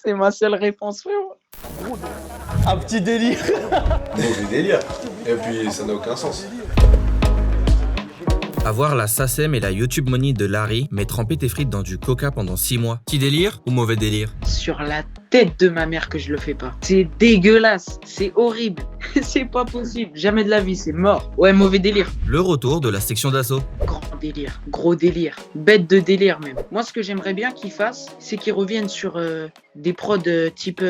C'est ma seule réponse, frérot. Un petit délire. Mauvais délire. Et puis ça n'a aucun sens. Avoir la SACEM et la YouTube Money de Larry, mais tremper tes frites dans du coca pendant 6 mois. Petit délire ou mauvais délire? Sur la tête de ma mère que je le fais pas. C'est dégueulasse, c'est horrible, c'est pas possible. Jamais de la vie, c'est mort. Ouais, mauvais délire. Le retour de la section d'assaut. Grand délire, gros délire, bête de délire même. Moi, ce que j'aimerais bien qu'ils fassent, c'est qu'ils reviennent sur des prods type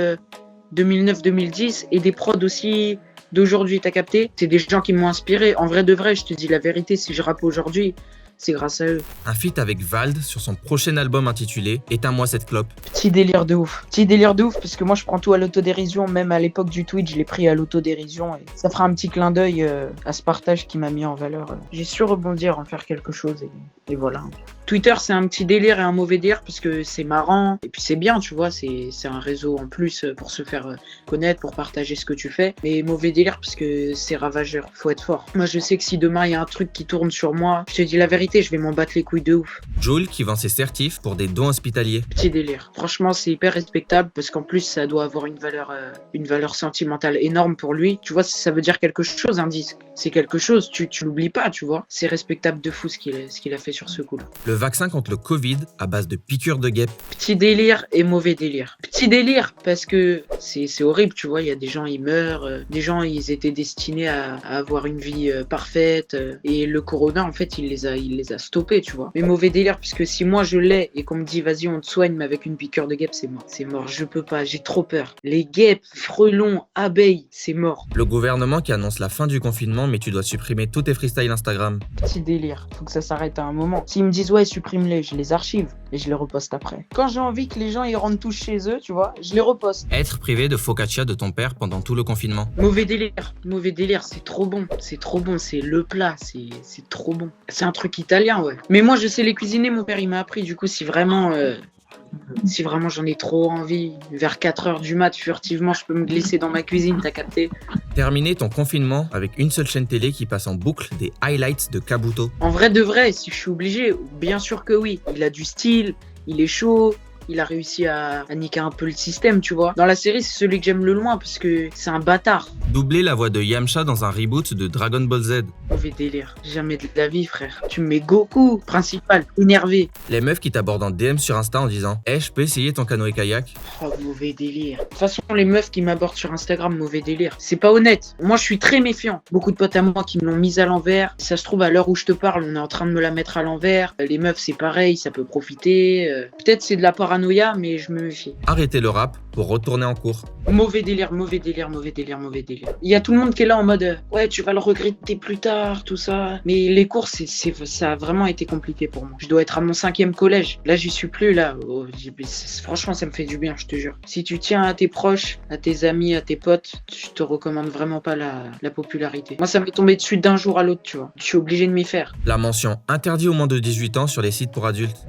2009-2010 et des prods aussi d'aujourd'hui, t'as capté? C'est des gens qui m'ont inspiré. En vrai de vrai, je te dis la vérité, si je rappe aujourd'hui, c'est grâce à eux. Un feat avec Vald sur son prochain album intitulé Éteins-moi cette clope. Petit délire de ouf. Petit délire de ouf parce que moi je prends tout à l'autodérision. Même à l'époque du Twitch, je l'ai pris à l'autodérision. Et ça fera un petit clin d'œil à ce partage qui m'a mis en valeur. J'ai su rebondir, en faire quelque chose et voilà. Twitter, c'est un petit délire et un mauvais délire parce que c'est marrant. Et puis c'est bien, tu vois, c'est un réseau en plus pour se faire connaître, pour partager ce que tu fais. Mais mauvais délire parce que c'est ravageur. Faut être fort. Moi je sais que si demain il y a un truc qui tourne sur moi, je te dis la vérité, je vais m'en battre les couilles de ouf. Joel qui vend ses certifs pour des dons hospitaliers. Petit délire. Franchement, c'est hyper respectable parce qu'en plus, ça doit avoir une valeur sentimentale énorme pour lui. Tu vois, ça veut dire quelque chose, un disque. C'est quelque chose, tu l'oublies pas, tu vois. C'est respectable de fou ce qu'il a fait sur ce coup-là. Le vaccin contre le Covid à base de piqûres de guêpes. Petit délire et mauvais délire. Petit délire parce que c'est horrible, tu vois. Il y a des gens, ils meurent. Des gens, ils étaient destinés à avoir une vie parfaite. Et le corona, en fait, il les a stoppés, tu vois. Mais mauvais délire parce que si moi je l'ai et qu'on me dit vas-y on te soigne mais avec une piqûre de guêpe, c'est mort. C'est mort, je peux pas, j'ai trop peur. Les guêpes, frelons, abeilles, c'est mort. Le gouvernement qui annonce la fin du confinement mais tu dois supprimer tous tes freestyles Instagram. Petit délire, faut que ça s'arrête à un moment. S'ils me disent ouais supprime-les, je les archive et je les reposte après. Quand j'ai envie que les gens ils rentrent tous chez eux, tu vois, je les reposte. Être privé de focaccia de ton père pendant tout le confinement. Mauvais délire, c'est trop bon, c'est le plat, c'est trop bon. C'est un truc italien, ouais. Mais moi je sais les cuisiner, mon père il m'a appris, du coup si vraiment j'en ai trop envie, vers 4h du mat, furtivement, je peux me glisser dans ma cuisine, t'as capté? Terminer ton confinement avec une seule chaîne télé qui passe en boucle des highlights de Kabuto. En vrai de vrai, si je suis obligé, bien sûr que oui. Il a du style, il est chaud. Il a réussi à niquer un peu le système, tu vois. Dans la série, c'est celui que j'aime le loin parce que c'est un bâtard. Doubler la voix de Yamcha dans un reboot de Dragon Ball Z. Mauvais délire. Jamais de la vie, frère. Tu me mets Goku, principal, énervé. Les meufs qui t'abordent en DM sur Insta en disant « Eh, je peux essayer ton canoë-kayak ?» Oh, mauvais délire. De toute façon, les meufs qui m'abordent sur Instagram, mauvais délire. C'est pas honnête. Moi, je suis très méfiant. Beaucoup de potes à moi qui me l'ont mise à l'envers. Ça se trouve, à l'heure où je te parle, on est en train de me la mettre à l'envers. Les meufs, c'est pareil, ça peut profiter. Peut-être c'est de la paranoïa, mais je me méfie. Arrêter le rap pour retourner en cours. Mauvais délire. Il y a tout le monde qui est là en mode ouais, tu vas le regretter plus tard, tout ça. Mais les cours, ça a vraiment été compliqué pour moi. Je dois être à mon 5e collège. Là, j'y suis plus, là. Oh, franchement, ça me fait du bien, je te jure. Si tu tiens à tes proches, à tes amis, à tes potes, je te recommande vraiment pas la popularité. Moi, ça m'est tombé dessus d'un jour à l'autre, tu vois. Je suis obligé de m'y faire. La mention « Interdit aux moins de 18 ans » sur les sites pour adultes.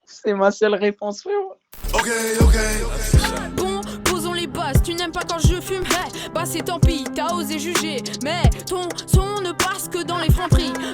C'est ma seule réponse, frérot. Bon, posons les bases, tu n'aimes pas quand je fume, hey, bah c'est tant pis, t'as osé juger, mais ton son ne passe que dans les friperies.